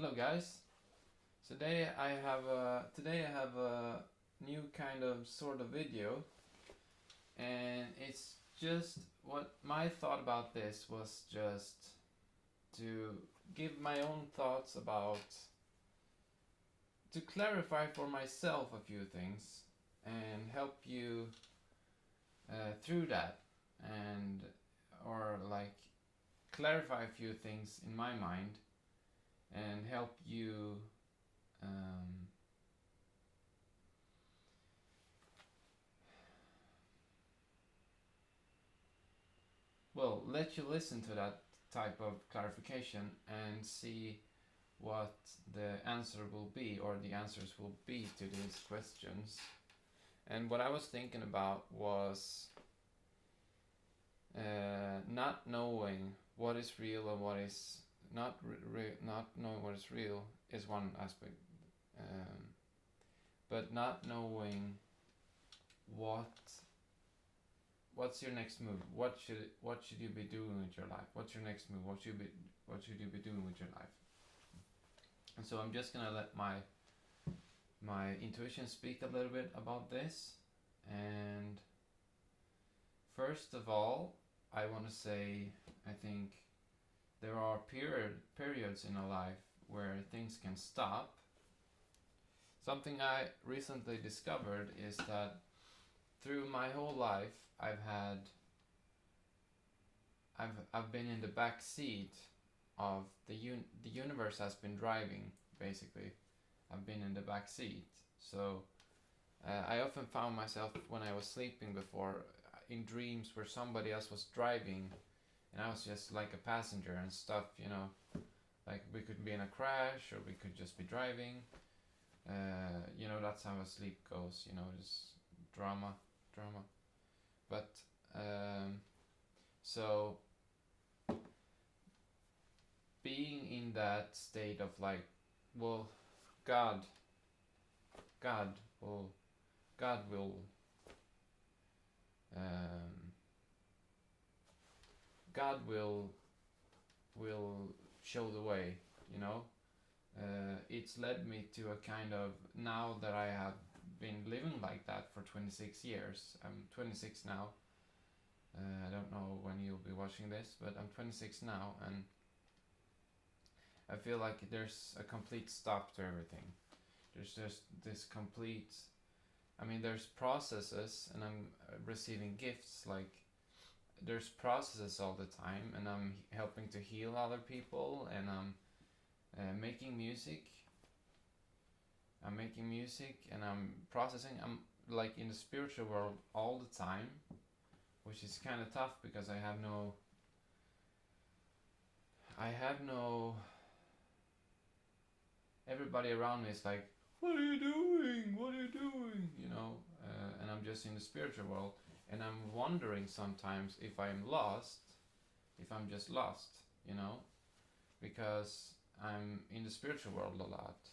Hello guys. Today I have a new kind of sort of video, and it's just what my thought about this was just to give my own thoughts about to clarify for myself a few things and help you through that, and or like clarify a few things in my mind and help you um, let you listen to that type of clarification and see what the answer will be, or the answers will be to these questions. And what I was thinking about was not knowing what is real and what is not knowing what is real is one aspect, um, but not knowing what what's your next move? What should you be doing with your life? What's your next move? What should you be doing with your life? And so I'm just gonna let my intuition speak a little bit about this. And first of all, I want to say I think there are periods in a life where things can stop. Something I recently discovered is that through my whole life, I've been in the back seat of the universe has been driving, basically. I've been in the back seat. So I often found myself when I was sleeping before in dreams where somebody else was driving and I was just like a passenger and stuff, like we could be in a crash or we could just be driving. That's how a sleep goes, just drama. But so being in that state of like, well, God, God will, God will, um, God will show the way, you know. It's led me to a kind of, now that I have been living like that for 26 years. I'm 26 now. I don't know when you'll be watching this, but I'm 26 now, and I feel like there's a complete stop to everything. There's just this complete. I mean, there's processes, and I'm receiving gifts. Like, there's processes all the time, and I'm helping to heal other people, and I'm making music. I'm making music, and I'm processing. I'm like in the spiritual world all the time, which is kind of tough because I have no. Everybody around me is like, "What are you doing? What are you doing?" And I'm just in the spiritual world, and I'm wondering sometimes if I'm lost, if I'm just lost, because I'm in the spiritual world a lot,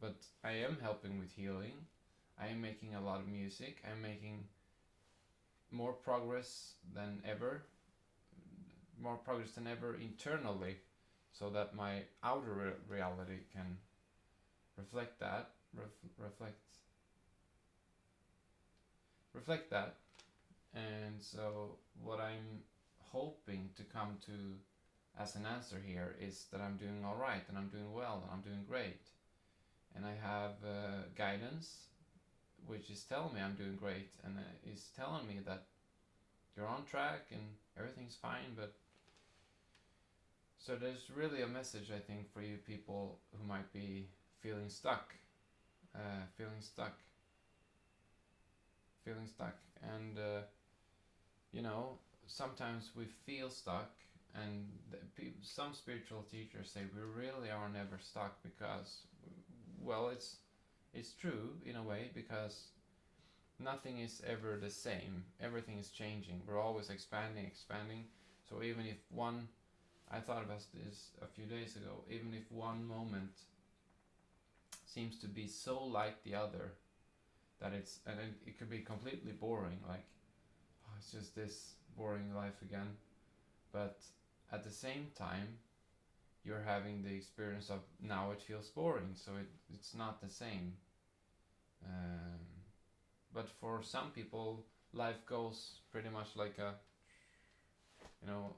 but I am helping with healing. I am making a lot of music. I'm making more progress than ever, internally, so that my outer reality can reflect that, reflect that. And so what I'm hoping to come to as an answer here is that I'm doing all right, and I'm doing well, and I'm doing great, and I have guidance which is telling me I'm doing great, and is telling me that you're on track and everything's fine. But so there's really a message, I think, for you people who might be feeling stuck, feeling stuck, and sometimes we feel stuck, and some spiritual teachers say we really are never stuck because, well, it's true in a way, because nothing is ever the same. Everything is changing. We're always expanding. So even if I thought about this a few days ago, even if one moment seems to be so like the other that it could be completely boring, like, oh, it's just this boring life again. But at the same time, you're having the experience of now it feels boring, so it's not the same. Um, but for some people, life goes pretty much like a,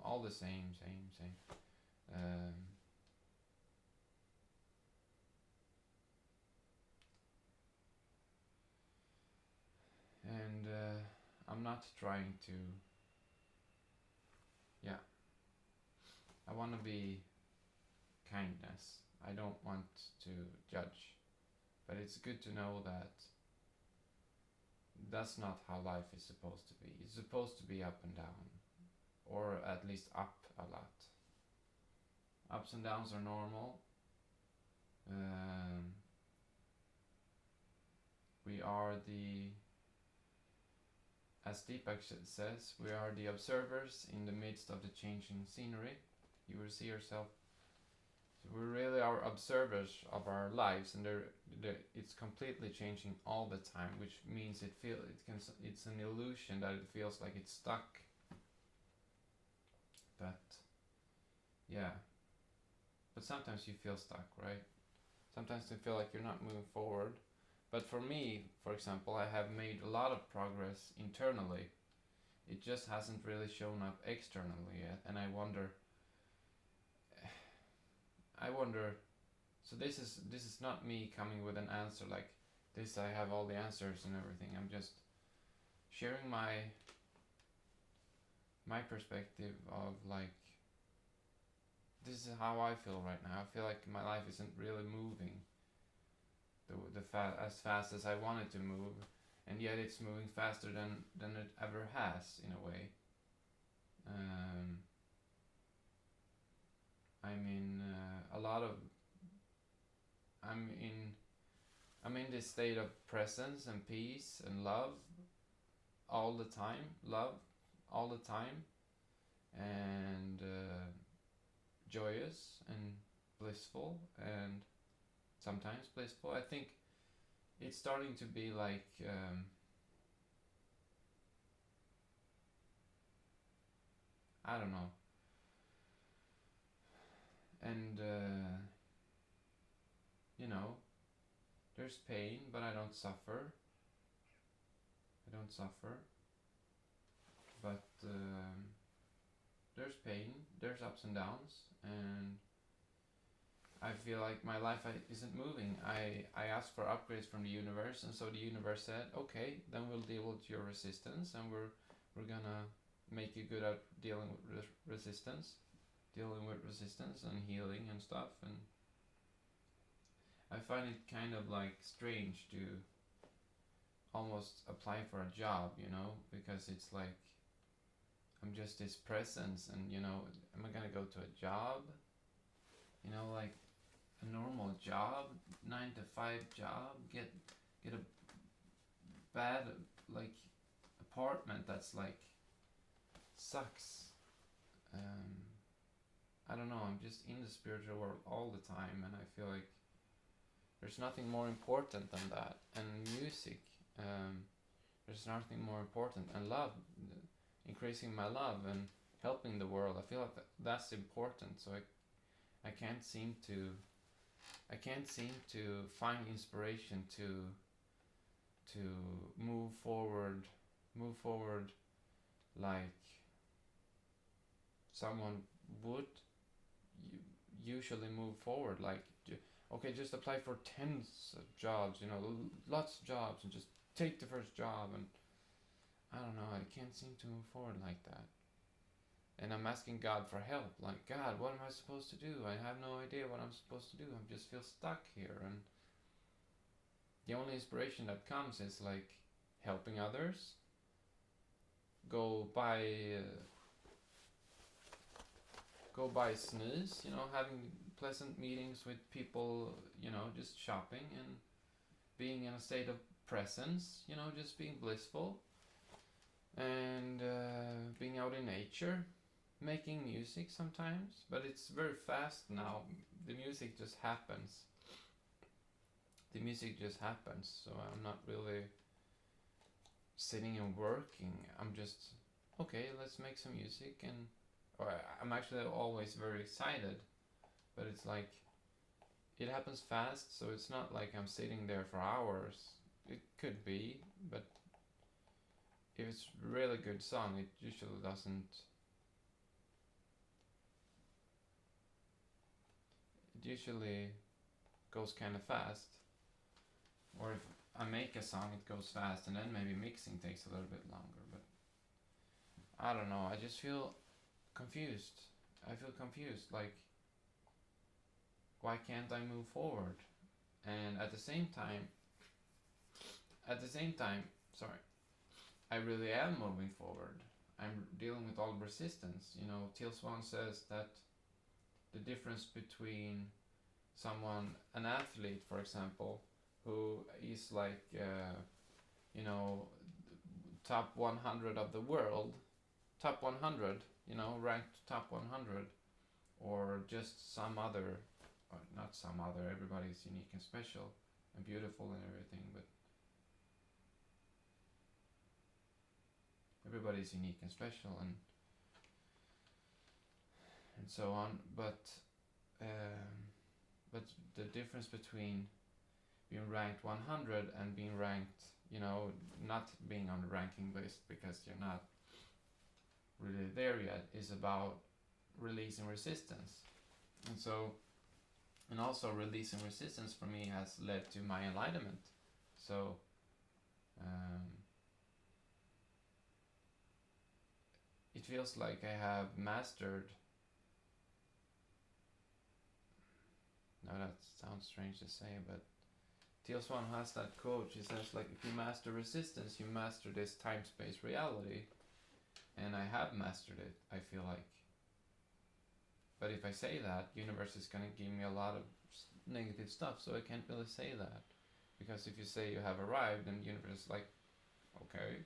all the same. Um, and I'm not trying to, yeah, I want to be kindness. I don't want to judge, but it's good to know that that's not how life is supposed to be. It's supposed to be up and down, or at least up a lot. Ups and downs are normal. Um, we are the, as Deepak says, we are the observers in the midst of the changing scenery. You will see yourself. So we really are observers of our lives, and it's completely changing all the time, which means it's an illusion that it feels like it's stuck. But yeah, but sometimes you feel stuck, right? Sometimes you feel like you're not moving forward. But for me, for example, I have made a lot of progress internally. It just hasn't really shown up externally yet, and I wonder. So this is not me coming with an answer like this. I have all the answers and everything. I'm just sharing my perspective of like, this is how I feel right now. I feel like my life isn't really moving as fast as I want it to move, and yet it's moving faster than it ever has in a way. I'm in a lot of. I'm in this state of presence and peace and love all the time. Love all the time, and joyous and blissful, and sometimes blissful. I think it's starting to be like. I don't know. And there's pain, but I don't suffer. But there's pain, there's ups and downs, and I feel like my life isn't moving. I asked for upgrades from the universe, and so the universe said, okay, then we'll deal with your resistance, and we're gonna make you good at dealing with resistance and healing and stuff. And I find it kind of like strange to almost apply for a job, because it's like I'm just this presence, and am I gonna go to a job? Like a normal job, 9 to 5 job, get a bad like apartment that's like sucks. I don't know. I'm just in the spiritual world all the time, and I feel like there's nothing more important than that. And music, there's nothing more important. And love, increasing my love and helping the world. I feel like that's important. So I can't seem to find inspiration to move forward like someone would usually move forward. Like, okay, just apply for tens of jobs, lots of jobs, and just take the first job. And I don't know, I can't seem to move forward like that. And I'm asking God for help. Like, God, what am I supposed to do? I have no idea what I'm supposed to do. I just feel stuck here. And the only inspiration that comes is like helping others. Go buy snooze, having pleasant meetings with people, just shopping and being in a state of presence, just being blissful, and being out in nature, making music sometimes. But it's very fast now. The music just happens. So I'm not really sitting and working. I'm just, okay, let's make some music. And I'm actually always very excited but it's like it happens fast, so it's not like I'm sitting there for hours. It could be, but if it's really good song, it usually doesn't. It usually goes kind of fast. Or if I make a song, it goes fast, and then maybe mixing takes a little bit longer. But I don't know. I just feel confused. I feel confused. Like, why can't I move forward? And at the same time, sorry, I really am moving forward. I'm dealing with all the resistance. You know, Teal Swan says that the difference between someone, an athlete, for example, who is like, you know, top 100 of the world, top 100, you know, ranked top 100, or just some other, or not some other, everybody's unique and special and beautiful and everything, but everybody's unique and special and so on, but the difference between being ranked 100 and being ranked, you know, not being on the ranking list because you're not really there yet, is about releasing resistance. And so, and also releasing resistance for me has led to my enlightenment. So, it feels like I have mastered. No, that sounds strange to say, but Teal Swan has that quote. She says, like, if you master resistance, you master this time-space reality. And I have mastered it, I feel like. But if I say that, universe is gonna give me a lot of negative stuff, so I can't really say that. Because if you say you have arrived, then universe is like, okay,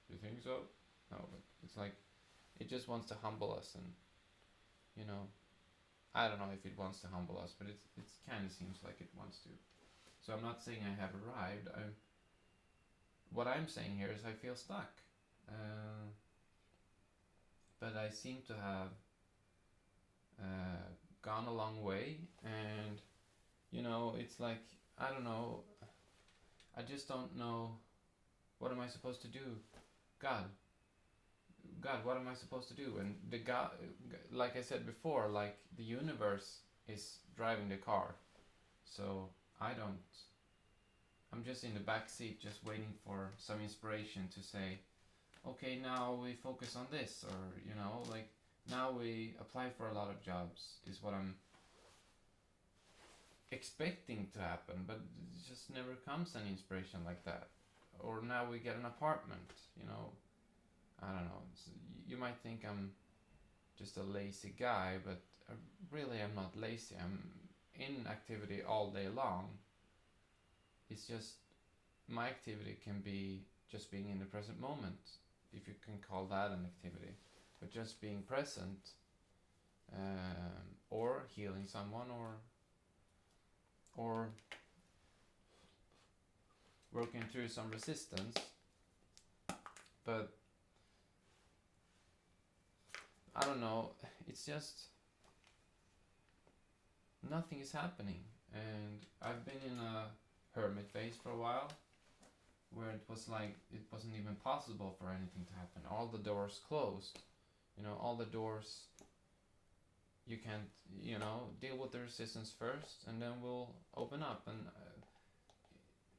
you think so? No, but it's like, it just wants to humble us, and, you know, I don't know if it wants to humble us, but it kind of seems like it wants to. So I'm not saying I have arrived. What I'm saying here is I feel stuck. But I seem to have gone a long way, and, you know, it's like, I don't know, I just don't know, what am I supposed to do? God, what am I supposed to do? And the God, like I said before, like, the universe is driving the car, so I'm just in the back seat, just waiting for some inspiration to say, okay, now we focus on this, or, you know, like, now we apply for a lot of jobs, is what I'm expecting to happen, but it just never comes an inspiration like that. Or now we get an apartment, you know, I don't know, you might think I'm just a lazy guy, but really I'm not lazy. I'm in activity all day long. It's just, my activity can be just being in the present moment, if you can call that an activity, but just being present, or healing someone, or working through some resistance. But I don't know, it's just nothing is happening, and I've been in a hermit phase for a while, where it was like, it wasn't even possible for anything to happen. All the doors closed, you know, all the doors, you can't, you know, deal with the resistance first, and then we'll open up.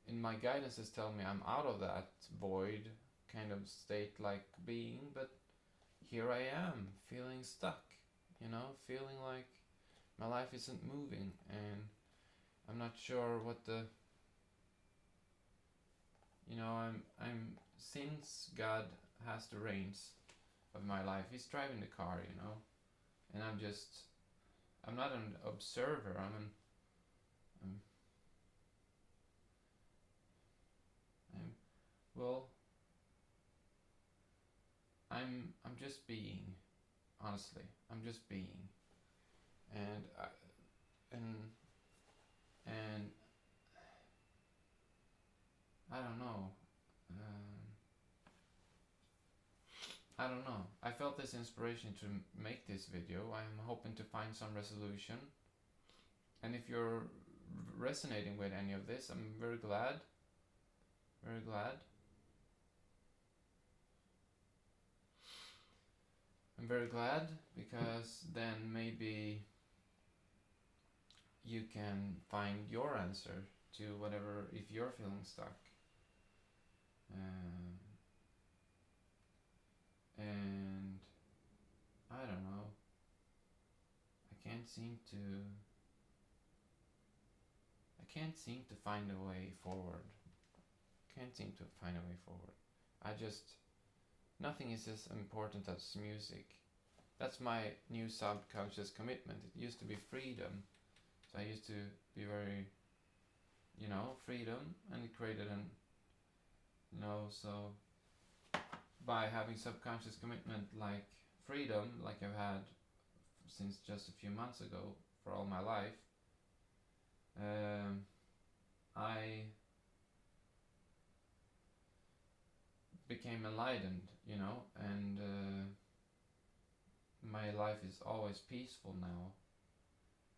And my guidances tell me I'm out of that void kind of state, like, being, but here I am, feeling stuck, you know, feeling like my life isn't moving, and I'm not sure what the, you know, I'm since God has the reins of my life, he's driving the car, you know, and I'm not an observer, well, I'm just being, honestly, I'm just being, and and and I don't know. I don't know. I felt this inspiration to make this video. I'm hoping to find some resolution And if you're resonating with any of this, I'm very glad. Very glad. I'm very glad, because then maybe you can find your answer to whatever, if you're feeling stuck. And I don't know. I can't seem to find a way forward. Can't seem to find a way forward. Nothing is as important as music. That's my new subconscious commitment. It used to be freedom. So I used to be very, freedom, and it created so by having subconscious commitment like freedom, like I've had since just a few months ago for all my life, I became enlightened, and my life is always peaceful now.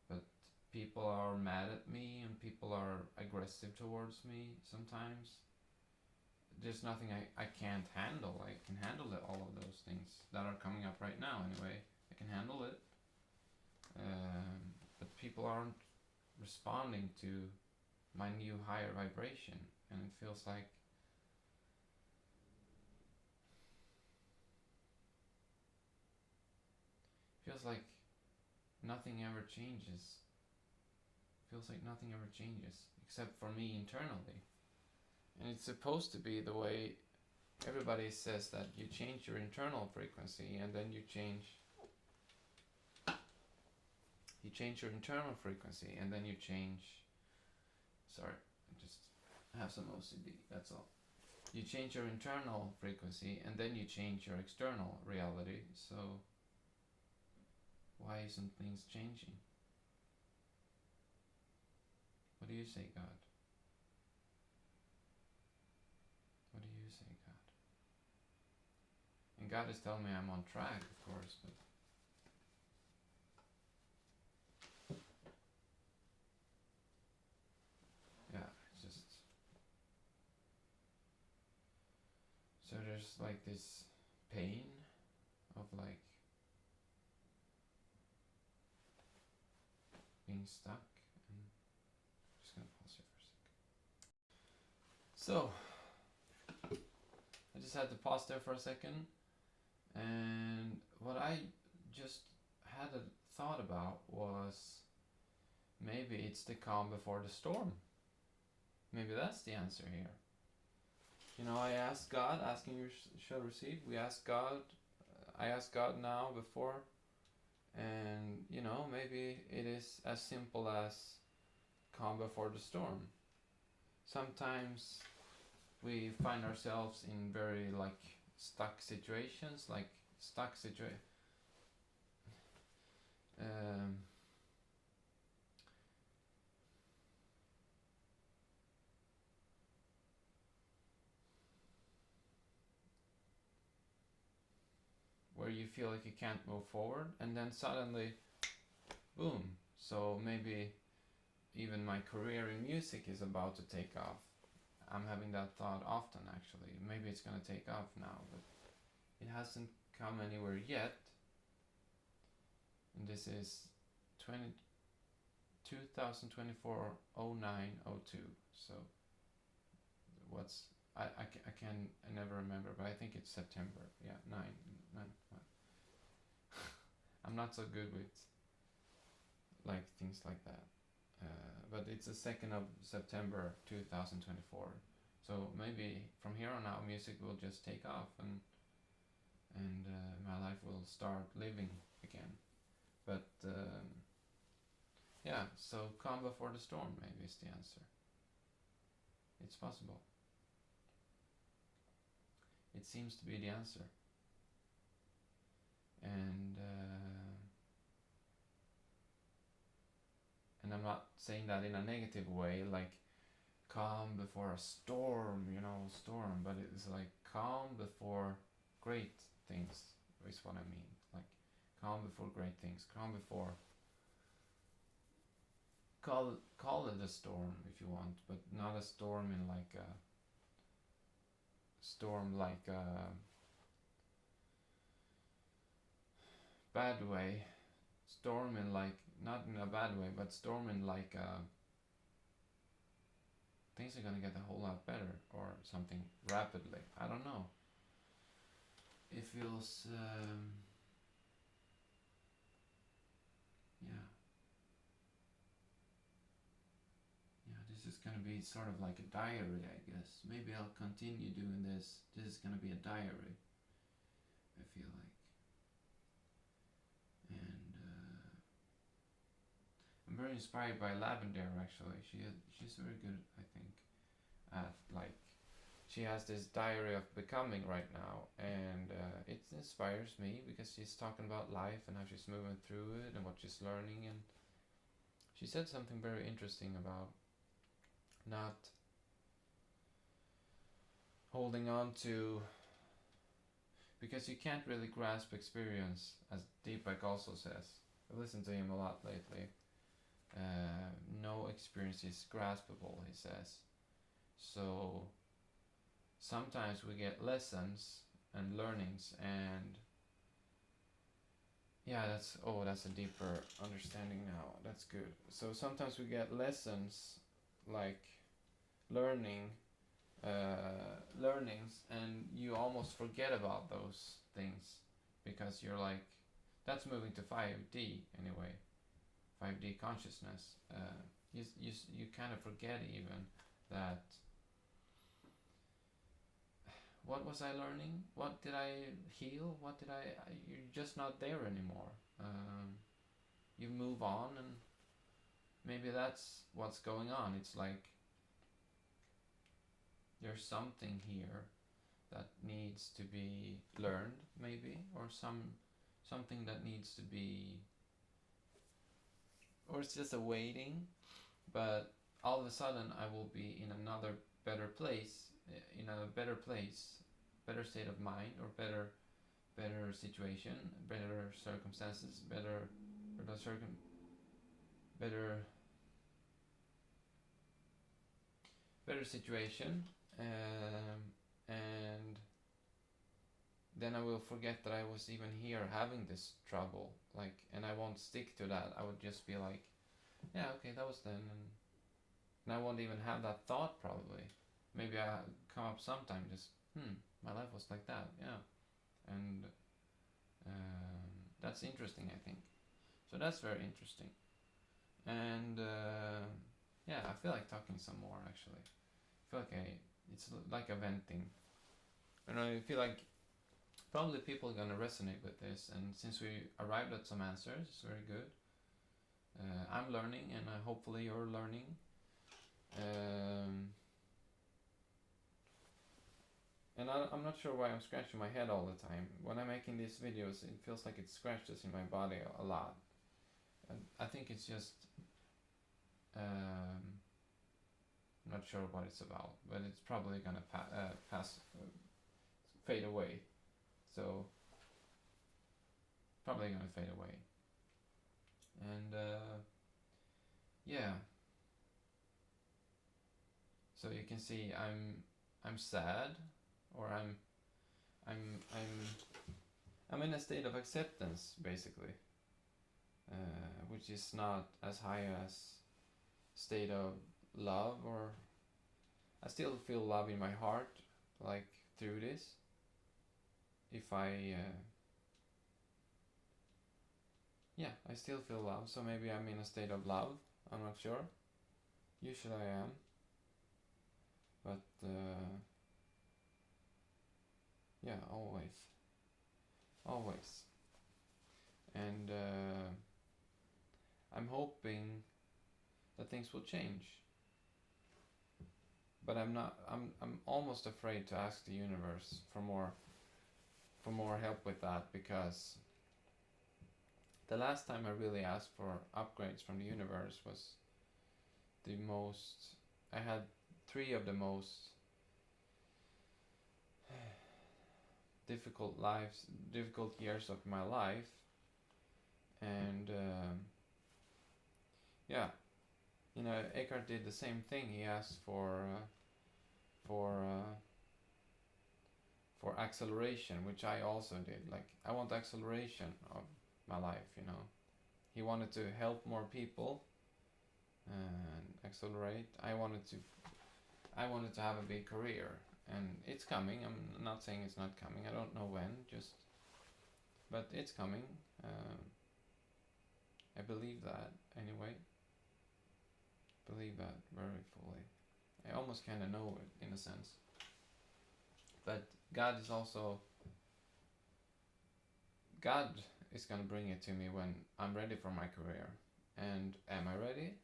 But people are mad at me, and people are aggressive towards me sometimes. There's nothing I can't handle. I can handle all of those things that are coming up right now anyway. I can handle it. But people aren't responding to my new higher vibration, and it feels like nothing ever changes. Feels like nothing ever changes except for me internally. And it's supposed to be the way everybody says, that you change your internal frequency, and then you change your internal frequency, and then you change. Sorry, I just have some OCD, that's all. You change your internal frequency, and then you change your external reality. So why isn't things changing? What do you say, God? What do you say, God? And God is telling me I'm on track, of course, but yeah, it's just, so there's like this pain of like being stuck. And I'm just gonna pause here for a second. So I just had to pause there for a second, and what I just had a thought about was, maybe it's the calm before the storm. Maybe that's the answer here. I asked God, asking you shall receive. We asked God, I asked God now before, and maybe it is as simple as calm before the storm. Sometimes we find ourselves in very stuck situations, where you feel like you can't move forward, and then suddenly, boom. So maybe even my career in music is about to take off. I'm having that thought often, actually. Maybe it's gonna take off now, but it hasn't come anywhere yet. And this is 2024 0902. So I never remember, but I think it's September. Yeah, 9. I'm not so good with things like that. But it's the 2nd of September 2024. So maybe from here on out, music will just take off, and my life will start living again. But yeah, so calm before the storm maybe is the answer. It's possible. It seems to be the answer. And I'm not saying that in a negative way, like calm before a storm, but it's like calm before great things is what I mean. Like calm before great things, calm before call it a storm if you want, but not a storm in like a storm like a bad way. Storm in like, not in a bad way, but storm in like things are gonna get a whole lot better or something rapidly. I don't know. It feels yeah. Yeah, this is gonna be sort of like a diary, I guess. Maybe I'll continue doing this. This is gonna be a diary, I feel like. And I'm very inspired by Lavender, actually. She's very good, I think, at like, she has this diary of becoming right now, and it inspires me because she's talking about life and how she's moving through it and what she's learning. And she said something very interesting about not holding on to, because you can't really grasp experience, as Deepak also says. I listened to him a lot lately. No experience is graspable, he says. So sometimes we get lessons and learnings, and yeah, that's a deeper understanding now. That's good. So sometimes we get lessons like learning learnings, and you almost forget about those things because you're like, that's moving to 5D anyway, 5D consciousness. You kind of forget even that, what was I learning? What did I heal? What did you're just not there anymore. You move on, and maybe that's what's going on. It's like there's something here that needs to be learned, maybe, or something that needs to be, or it's just a waiting. But all of a sudden I will be in another better place, better state of mind, or better situation, better circumstances, better situation, and then I will forget that I was even here having this trouble, like, and I won't stick to that. I would just be like, yeah, okay, that was then, and I won't even have that thought probably. Maybe I come up sometime, just, my life was like that, yeah, and that's interesting, I think. So that's very interesting, and yeah, I feel like talking some more actually. I feel like it's like a venting, and I feel like probably people are gonna resonate with this, and since we arrived at some answers, it's very good. I'm learning, and hopefully you're learning. And I'm not sure why I'm scratching my head all the time. When I'm making these videos, it feels like it scratches in my body a lot. And I think it's just, I'm not sure what it's about, but it's probably gonna fade away. So, probably gonna fade away. And yeah. So you can see I'm sad, or I'm in a state of acceptance, basically, which is not as high as state of love, or I still feel love in my heart, like through this. If I yeah, I still feel love, so maybe I'm in a state of love. I'm not sure. Usually I am, but yeah, always, and I'm hoping that things will change. But I'm not. I'm almost afraid to ask the universe for more help with that, because the last time I really asked for upgrades from the universe was I had 3 of the most difficult years of my life, and yeah, Eckhart did the same thing. He asked for for acceleration, which I also did. Like, I want acceleration of my life. He wanted to help more people and accelerate. I wanted to have a big career, and it's coming. I'm not saying it's not coming. I don't know when, but it's coming. I believe that anyway. Believe that very fully. I almost kind of know it in a sense. But God is going to bring it to me when I'm ready for my career. And am I ready?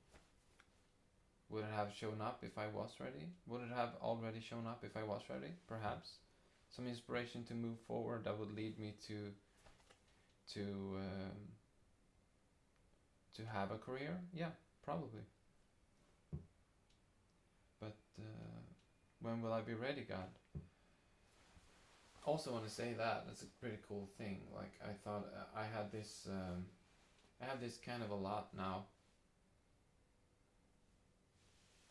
Would it have shown up if I was ready? Would it have already shown up if I was ready? Perhaps. Some inspiration to move forward that would lead me to have a career? Yeah, probably. But when will I be ready, God? Also want to say that's a pretty cool thing. Like, I thought I had this kind of a lot now.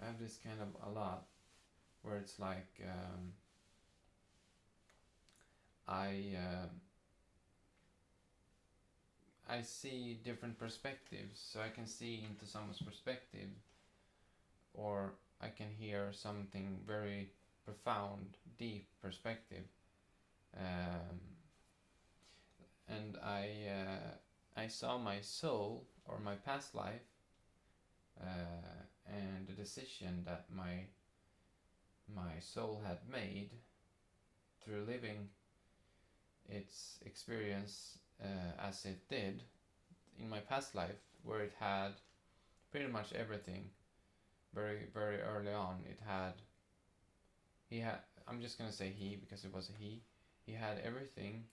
I have this kind of a lot where it's like I see different perspectives, so I can see into someone's perspective, or I can hear something very profound, deep perspective, and I saw my soul or my past life, and the decision that my soul had made through living its experience as it did in my past life, where it had pretty much everything. Very, very early on, I'm just gonna say he, because it was a he had everything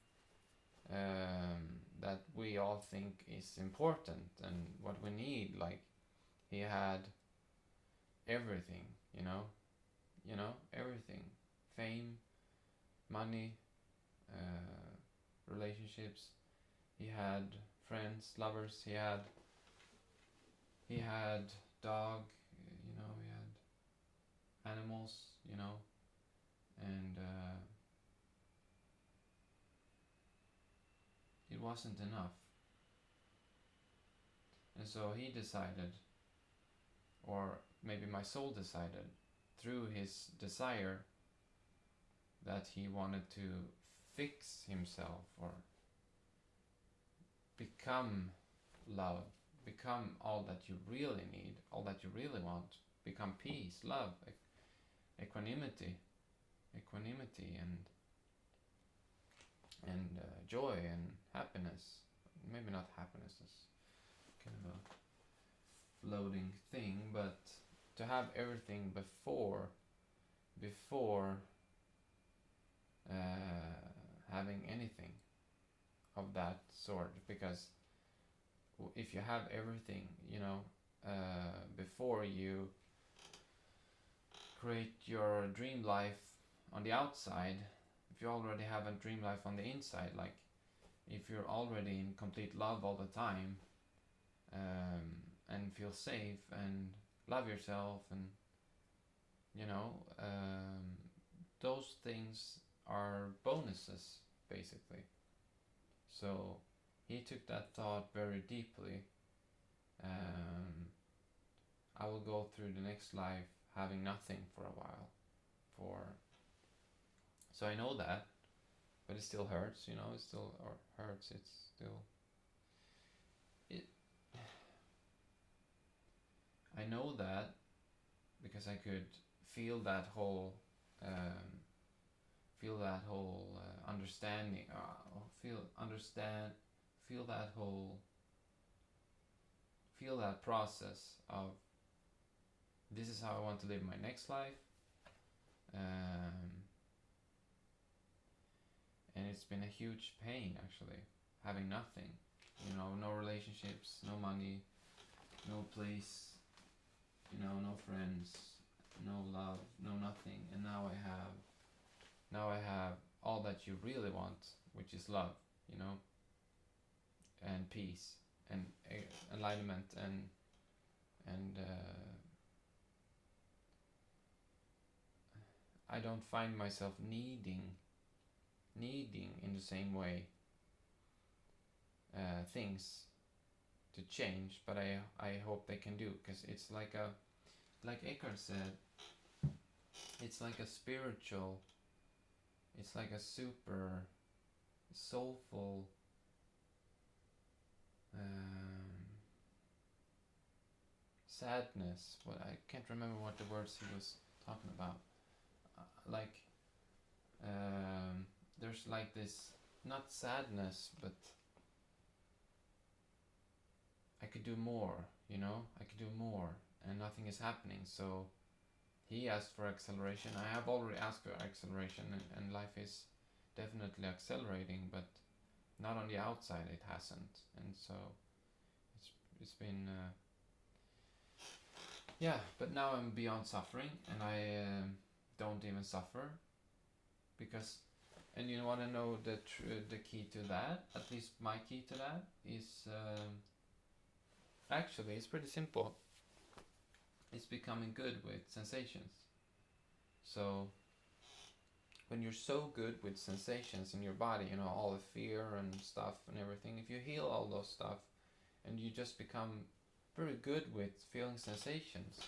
that we all think is important and what we need. Like, he had everything, everything: fame, money, relationships. He had friends, lovers. He had dog. He had animals. And it wasn't enough. And so he decided, or maybe my soul decided, through his desire, that he wanted to fix himself, or become love, become all that you really need, all that you really want, become peace, love, equanimity, and joy and happiness. Maybe not happiness, is kind of a floating thing, but to have everything before having anything of that sort. Because if you have everything, before you create your dream life on the outside, if you already have a dream life on the inside, like if you're already in complete love all the time, and feel safe and love yourself, and those things are bonuses, basically. So he took that thought very deeply. I will go through the next life having nothing for a while. So I know that, but it still hurts. It still hurts. It's still. I know that because I could feel that whole understanding. Feel that process of, this is how I want to live my next life. And it's been a huge pain, actually, having nothing. No relationships, no money, no place, no friends, no love, no nothing. And now I have all that you really want, which is love, and peace, and enlightenment, and I don't find myself needing in the same way things to change, but I hope they can do, because it's like Eckhart said, it's like a spiritual, it's like a super soulful sadness. What, I can't remember what the words he was talking about. Like there's like this, not sadness, but I could do more, you know? I could do more, and nothing is happening. So he asked for acceleration. I have already asked for acceleration, and life is definitely accelerating, but not on the outside, it hasn't. And so it's been yeah, but now I'm beyond suffering, and I don't even suffer, because, and you want to know the key to that, at least my key to that is actually it's pretty simple. It's becoming good with sensations. So when you're so good with sensations in your body, you know, all the fear and stuff and everything, if you heal all those stuff and you just become very good with feeling sensations,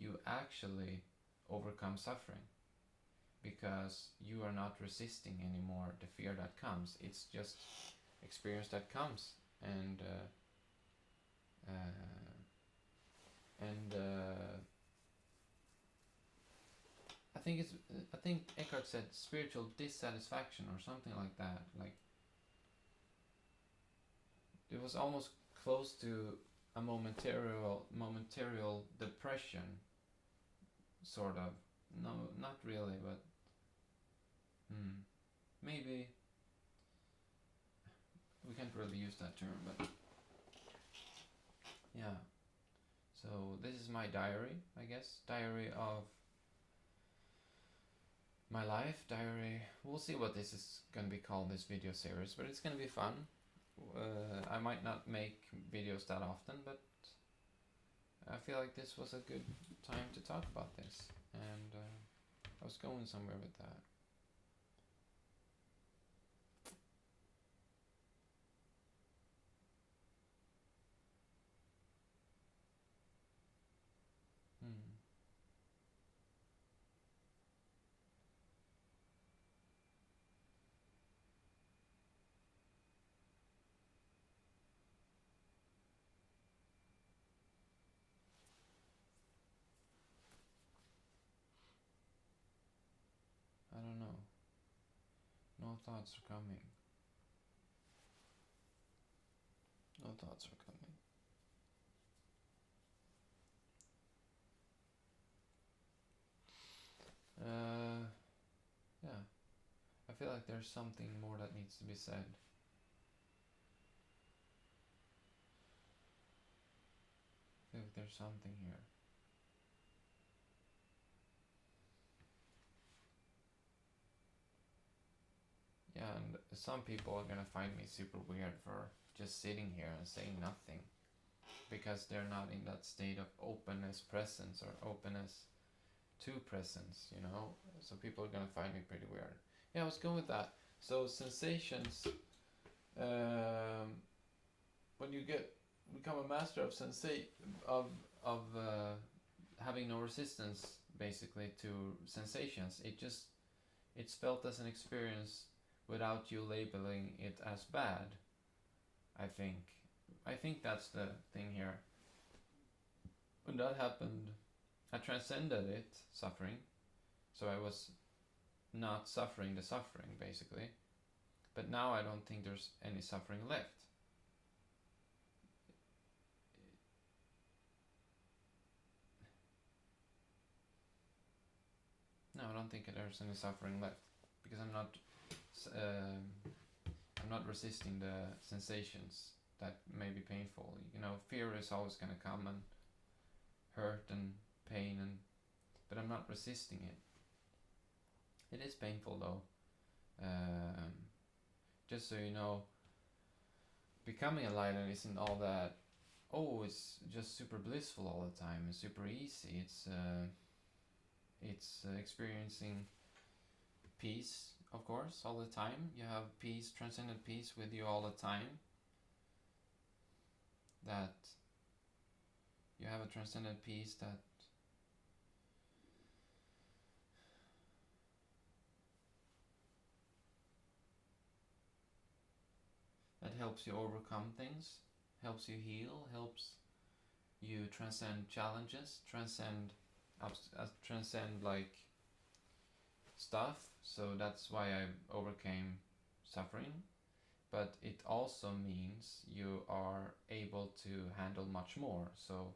you actually overcome suffering, because you are not resisting anymore the fear that comes. It's just experience that comes, and I think Eckhart said spiritual dissatisfaction or something like that. Like, it was almost close to a momentarial depression, sort of. No, not really, but maybe we can't really use that term, but yeah. So this is my diary, I guess. Diary of my life, diary. We'll see what this is gonna be called, this video series, but it's gonna be fun. I might not make videos that often, but I feel like this was a good time to talk about this, and I was going somewhere with that. I don't know. No thoughts are coming. No thoughts are coming. Yeah. I feel like there's something more that needs to be said. I feel like there's something here. Yeah, and some people are gonna find me super weird for just sitting here and saying nothing, because they're not in that state of openness, presence, or openness to presence, you know? So people are gonna find me pretty weird. Yeah, let's go with that. So sensations, when you become a master of having no resistance, basically, to sensations, it's felt as an experience without you labeling it as bad. I think that's the thing here. When that happened, I transcended it, suffering, so I was not suffering the suffering, basically. But now I don't think there's any suffering left. No, I don't think there's any suffering left, because I'm not resisting the sensations that may be painful. You know, fear is always going to come, and hurt and pain, but I'm not resisting it. It is painful though. Just so you know, becoming enlightened isn't all that, oh, it's just super blissful all the time and super easy. It's experiencing peace, of course, all the time. You have peace, transcendent peace with you all the time. That you have a transcendent peace that helps you overcome things, helps you heal, helps you transcend challenges, transcend like stuff. So that's why I overcame suffering. But it also means you are able to handle much more. So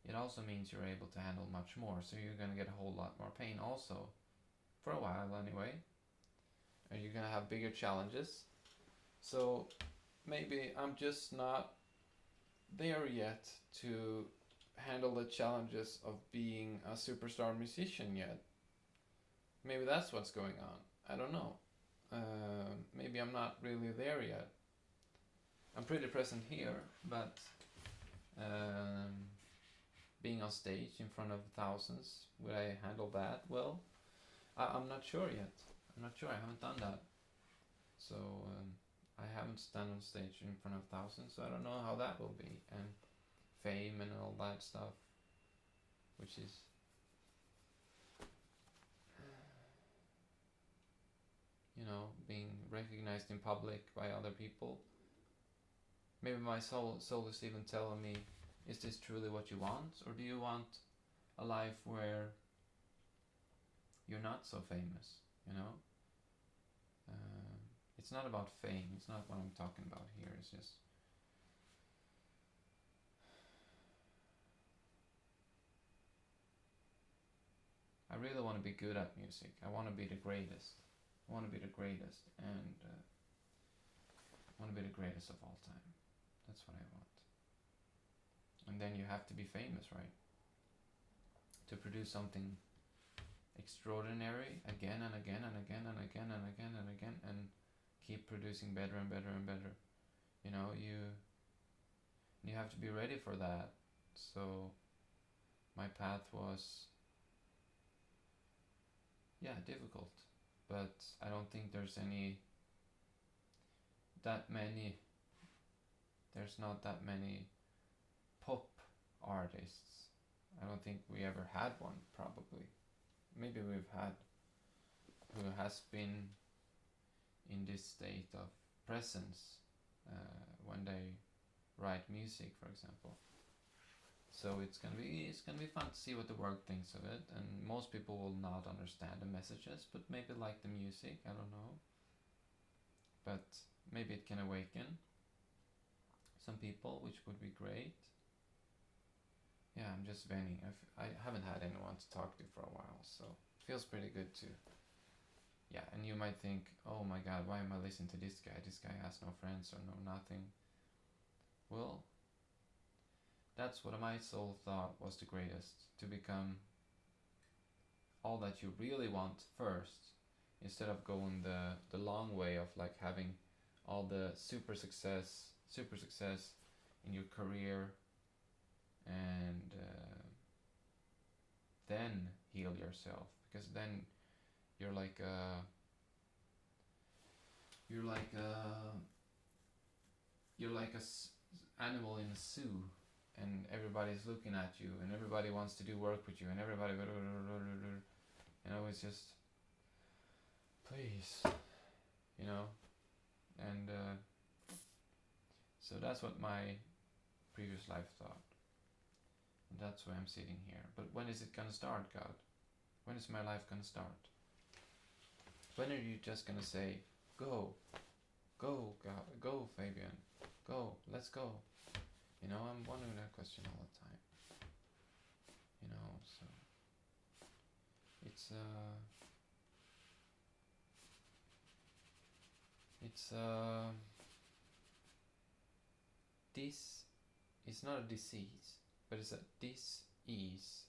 it also means you're able to handle much more. So you're going to get a whole lot more pain also, for a while anyway. And you're going to have bigger challenges. So maybe I'm just not there yet to handle the challenges of being a superstar musician yet. Maybe that's what's going on. I don't know. Maybe I'm not really there yet. I'm pretty present here, but being on stage in front of thousands, would I handle that well? I'm not sure yet. I'm not sure. I haven't done that. So I haven't stand on stage in front of thousands, so I don't know how that will be. And fame and all that stuff, which is being recognized in public by other people. Maybe my soul is even telling me, is this truly what you want? Or do you want a life where you're not so famous, It's not about fame, it's not what I'm talking about here, it's just I really want to be good at music. I want to be the greatest. I want to be the greatest, and I want to be the greatest of all time. That's what I want. And then you have to be famous, right? To produce something extraordinary again and again and again and again and again and again, and keep producing better and better and better. You have to be ready for that. So my path was difficult, but I don't think there's not that many pop artists. I don't think we ever had one, probably. Maybe we've had who has been in this state of presence when they write music, for example. So it's gonna be fun to see what the world thinks of it, and most people will not understand the messages, but maybe like the music. I don't know, but maybe it can awaken some people, which would be great. Yeah, I'm just venting. I haven't had anyone to talk to for a while, so it feels pretty good too. Yeah, and you might think, oh my god, why am I listening to this guy? This guy has no friends or no nothing. Well, that's what my soul thought was the greatest, to become all that you really want first, instead of going the long way of like having all the super success in your career, and then heal yourself, because then you're like a animal in a zoo, and everybody's looking at you, and everybody wants to do work with you, and everybody it's just please, and so that's what my previous life thought, and that's why I'm sitting here. But when is it gonna start, God? When is my life gonna start? When are you just gonna say, go, God, go, Fabian, go, let's go? I'm wondering that question all the time. So this is not a disease, but it's a dis-ease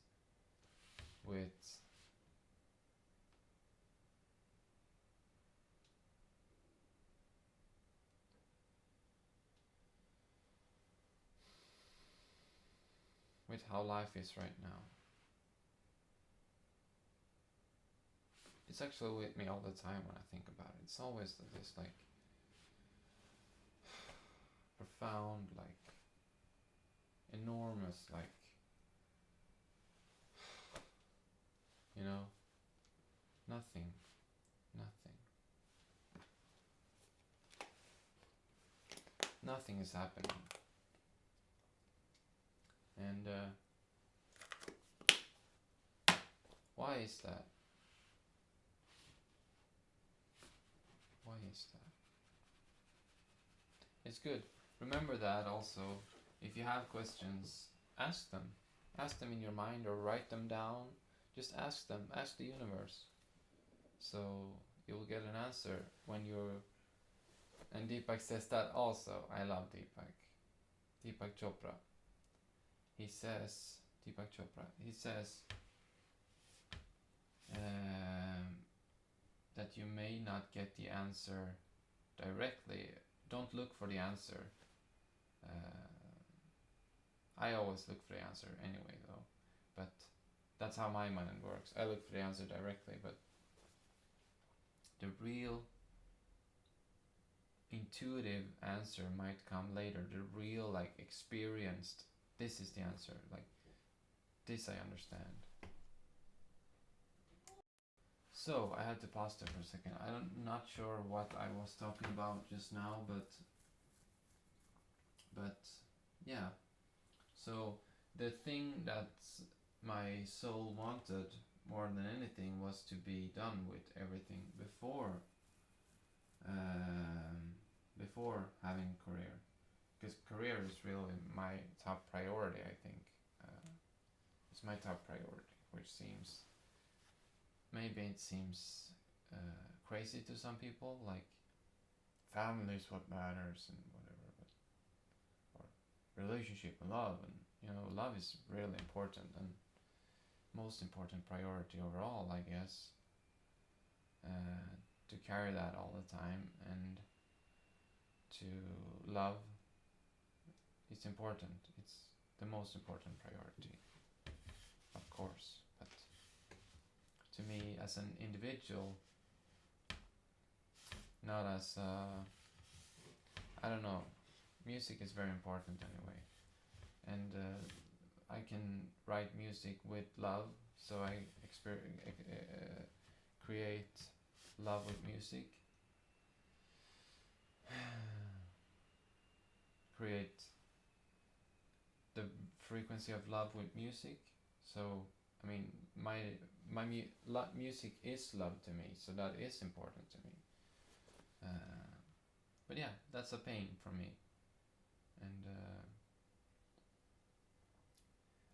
with with how life is right now. It's actually with me all the time when I think about it. It's always this like profound, like enormous, like, you know, nothing. Nothing is happening. And why is that? Why is that? It's good. Remember that also. If you have questions, ask them. Ask them in your mind or write them down. Just ask them. Ask the universe. So you'll get an answer when you're. And Deepak says that also. I love Deepak. Deepak Chopra. He says, Deepak Chopra, he says that you may not get the answer directly. Don't look for the answer. I always look for the answer anyway, though. But that's how my mind works. I look for the answer directly, but the real intuitive answer might come later. The real, like, experienced, this is the answer. Like, this I understand. So, I had to pause there for a second. I'm not sure what I was talking about just now, but yeah. So, the thing that my soul wanted more than anything was to be done with everything before having career, because career is really my top priority. I think it's my top priority, which seems crazy to some people, like family is what matters and whatever, but or relationship and love, and love is really important and most important priority overall, I guess. To carry that all the time and to love, it's important. It's the most important priority, of course. But to me, as an individual, not as I don't know, music is very important anyway, and I can write music with love, so I create love with music, create the frequency of love with music. So I mean, music is love to me, so that is important to me. But yeah, that's a pain for me, and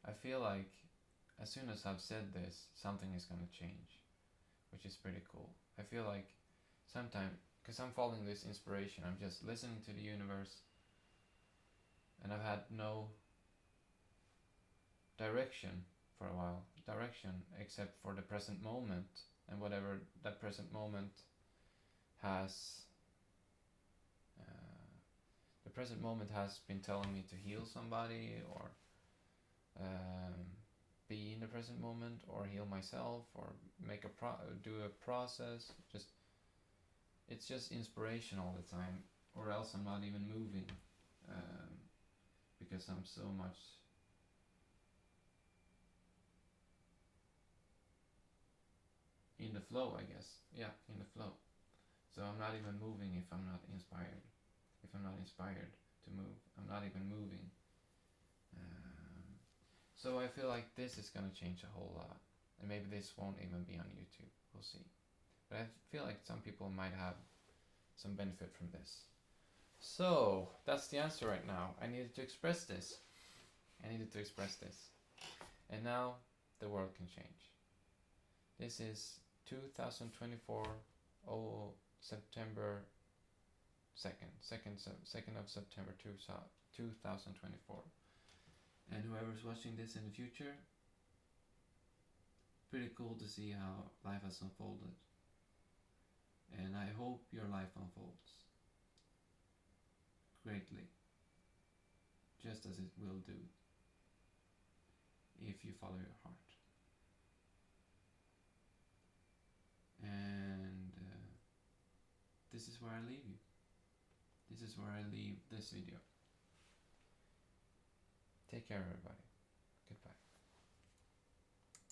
I feel like as soon as I've said this, something is gonna change, which is pretty cool. I feel like sometimes, because I'm following this inspiration, I'm just listening to the universe, and I've had no direction for a while, except for the present moment, and whatever that present moment has. The present moment has been telling me to heal somebody, or be in the present moment, or heal myself, or do a process. It's just inspiration all the time, or else I'm not even moving, because I'm so much in the flow, I guess. Yeah, in the flow. So I'm not even moving if I'm not inspired. If I'm not inspired to move, I'm not even moving. So I feel like this is gonna change a whole lot, and maybe this won't even be on YouTube. We'll see. But I feel like some people might have some benefit from this. So that's the answer right now. I needed to express this. And now the world can change. This is 2024, September 2nd of September 2024. And whoever's watching this in the future, pretty cool to see how life has unfolded. And I hope your life unfolds greatly, just as it will do. if you follow your heart. And this is where I leave you. This is where I leave this video. Take care, everybody. Goodbye.